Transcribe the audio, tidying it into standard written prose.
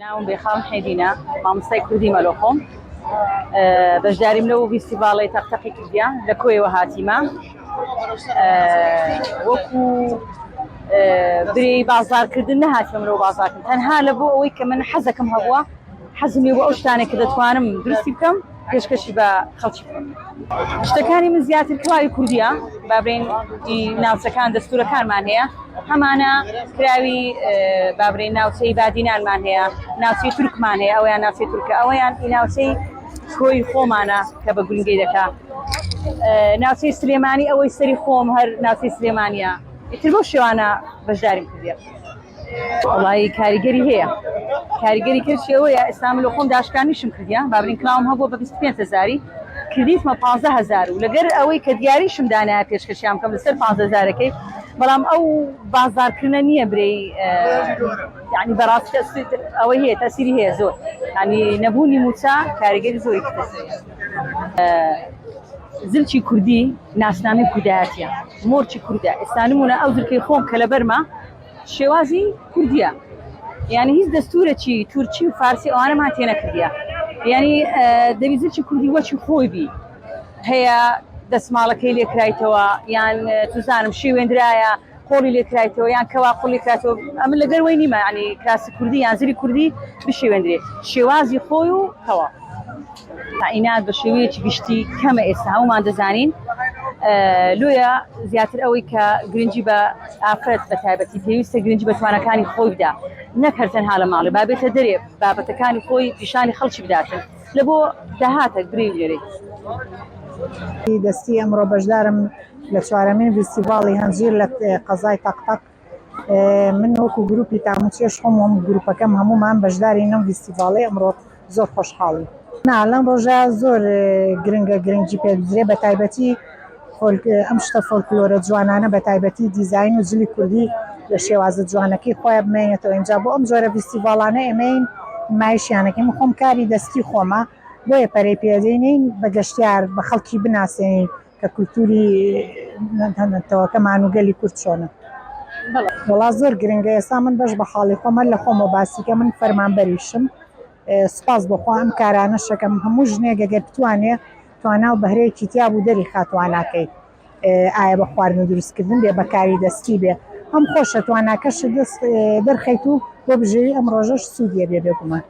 ناوم بخام حيدينا مامۆستای کوردی مەلۆخۆم بەشداریم لەو فیستیڤاڵی تەقتەقی کردیا لە کۆیەوە هاتیمە وەکو برێی بازارکردن نەهاتیمە مرۆ بازارکردن تەنها لە بۆ ئەوەی کە من حەزەکەم هەبووە حەزمی بۆ ئەو شتانێک کە دەتوانم درستی بکەم پێشکەشی بە خەڵکی بکەم. شتەکانی من زیاتر کراوی کوردیە بابرین ناوچەکان دەستورەکانمان هەیە هەمانە کراوی بابرین ناوچەی بادینانمان هەیە ناوچەی تورکمان هەیە ئەویان ناوچەی تورکە ئەوەیان ناوچەی کۆی خۆمانە کە بە گولنگەی دەکا ناوچەی سلێمانی ئەوەی سەری خۆم هەر ناوچەی سلێمانیە ئیتر بۆ شێوانە بەشداریم کردیە. وڵی کاریگەری هەیە کاریگەری کردی ئەوەیە ئێستا من لە خۆم داشکانیشم کردیە بابرین کراوم هەبووە بە 25,000 کردیتمە 15,000 و لەگەر ئەوەی کە دیاریشم دانایە پێشکەشیان بکەم لەسەر 15,000ەکەی بەڵام ئەو بازارکردنە نییە برەی یعنی بەڕاستی ئەوەی هەیە تەسیری هەیە زۆر ینی نەبوونی موچە کاریگەری زۆری زلچی کوردی ناسنامەی کوردایەتیە مۆرچی کووردە ئێستا نمونە ئەو زلکەی خۆم کە لەبەرمە شێوازی کوردیە یعنی هیچ دەستورێکی تورکی و فارسی ئەوانەمان تێ نەکردیە یعنی دەبی زلچی کوردی وەچی خۆی بی هەیە دەسماڵەکەی لێکرایتەوە یان توزانم شێوێنرایە قۆڵی لێکرایتەوە یان کەوا قۆڵی لێکرایتەوە ئەمن لەگەر وەی نیمە ینی کراسی کوردی یان زری کوردی بشێوێنرێ شێوازی خۆی و کەوا تاعینات بە شێوەیەکی گشتی کەمە ئێستا هەمومان دەزانین لۆیە زیاتر ئەوەی کە گرنگی بە ئافرەت بە تایبەتی پێویستە گرنگی بە توانەکانی خۆی بدا نەکەر تەنها لە ماڵی بابێتە دەرێ بابەتەکانی خۆی پیشانی خەڵکی بداتن لە بۆ داهاتە گرێ لێرەی دەستی ئەمڕۆ بەشدارم لە چوارەمین فیستیڤاڵی هەنجیر لە قەزای تەقتەق من وەکو گروپی تاموچێش خۆم گروپەکەم هەمومان بەشداری نەم فیستیڤاڵی ئەمڕۆ زۆر خۆشحاڵی لەم ڕۆژە زۆر گرنگە گرنگی پێدرێ بە تایبەتی ئەم شتە فۆلکلۆرە جوانانە بە تایبەتی دیزاین و جلی کوردی لە شێوازە جوانەکەی خۆیان بمێنێتەوە اینجا بۆ ئەم جۆرە فیستیڤاڵانە ئێمەین نمایشیانەکەی من خۆم کاری دەستی خۆمە بۆیە پەرەی پێدەینین بە گەشتیار بە خەڵکی بناسێنین کە کولتوری تەوەکەمان و گەلی کورد چۆنە. وڵا زۆر گرنگە ئێستا من بەش بە حاڵی خۆمە لە خۆمە باسیکە من فەرمانبەریشم سوپاس بەخوا ئەم کارانە شەکەم هەموو ژنێک ئەگەر بتوانێ توانا و بەهرەیەکی تیا بوو دەری خاتواناکەی ئایا بە خواردن و دروستکردن بێ بەکاری دەستی بێ هەم خۆشە تواناکەش دەست دەرخەیت و بۆ بژێری ئەم ڕۆژەش سوودیە بێ بێگومان.